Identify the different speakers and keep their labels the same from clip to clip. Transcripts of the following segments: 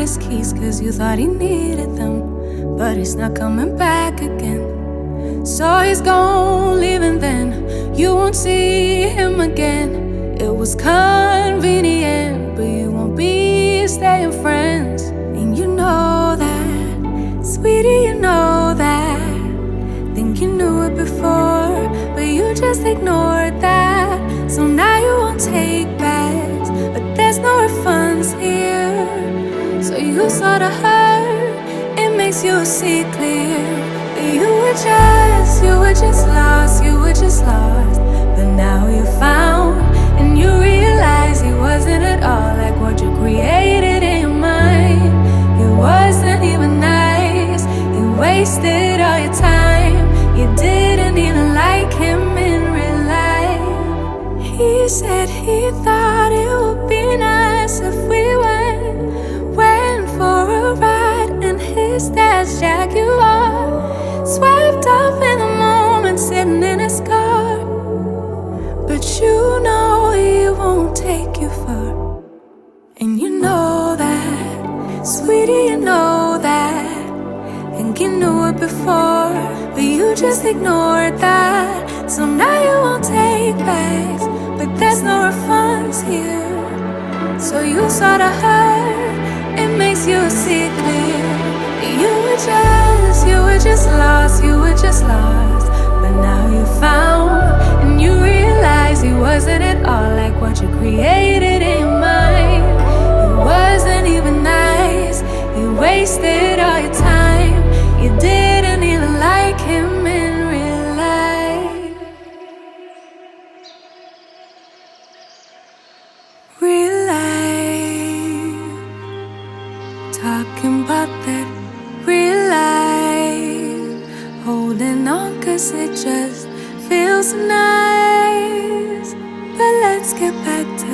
Speaker 1: his keys cause you thought he needed them, but he's not coming back again. So he's gone, leaving then. You won't see him again. It was convenient, but you won't be staying friends. And you know that, sweetie, you know that. Think you knew it before, but you just ignored that. So now you won't take backs, but there's no refunds here. So you sorta hurt, it makes you see clear. You were just lost, you were just lost. But now you found, and you realize he wasn't at all like what you created in your mind. He wasn't even nice, he wasted all your time. You didn't even like him in real life. He said he thought it would be nice if we went for a ride in his dad's Jaguar. Swept off in the moment, sitting in his car. But you know he won't take you far. And you know that, sweetie, you know that. Think you knew it before, but you just ignored that. So now you won't take backs, but there's no refunds here. So you sorta hurt, it makes you see clear. You were just lost, you were just lost. But now you found, and you realize he wasn't at all like what you created in your mind. He wasn't even nice, he wasted all your time. You didn't even like him in real life. Real life, talking about that real life, holding on cause it just feels nice. But let's get back to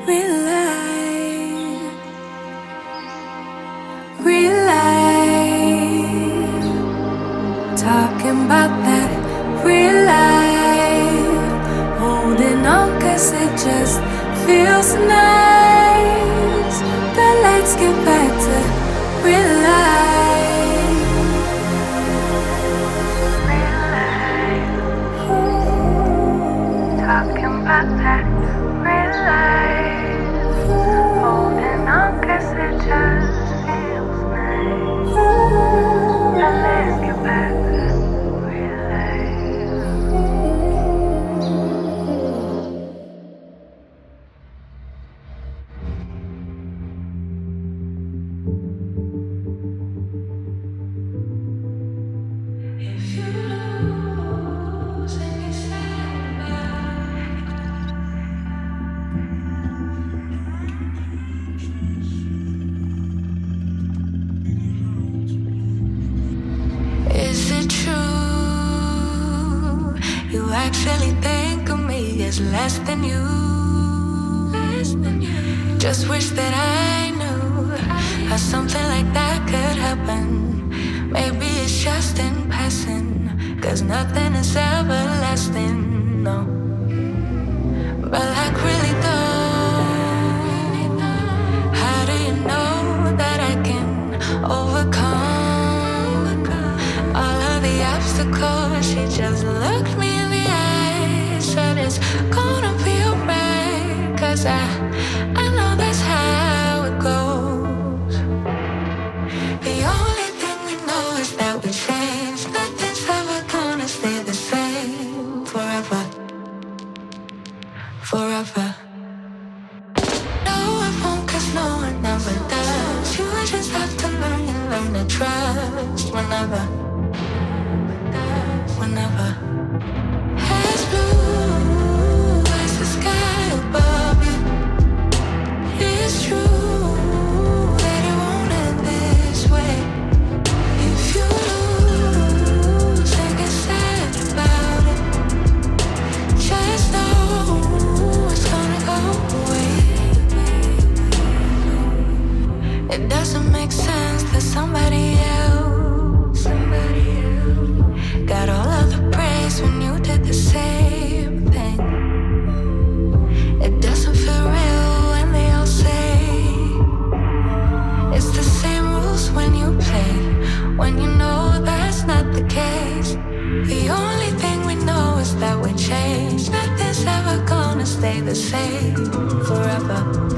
Speaker 1: real life. Real life, talking about that real life, holding on cause it just feels nice. But let's get back to real life. Real life, talking about that real life, holding on cause it just feels nice. But let's get back to real life. If you lose and you're sad about it. Is it true? You actually think of me as less than you. Just wish that I knew how something like that could happen. Maybe it's just in passing, cause nothing is everlasting, no. But like really though, how do you know that I can overcome all of the obstacles? She just looked me in the eye, said it's gonna be alright, cause I know that's how it goes. The only thing we know is that we change. Nothing's ever gonna stay the same forever. Forever. No, it won't, cause no one ever does. You just have to learn to trust whenever. Whenever. As blue as the sky above you. It's true that it won't end this way. If you lose and get sad about it, just know it's gonna stay the same forever.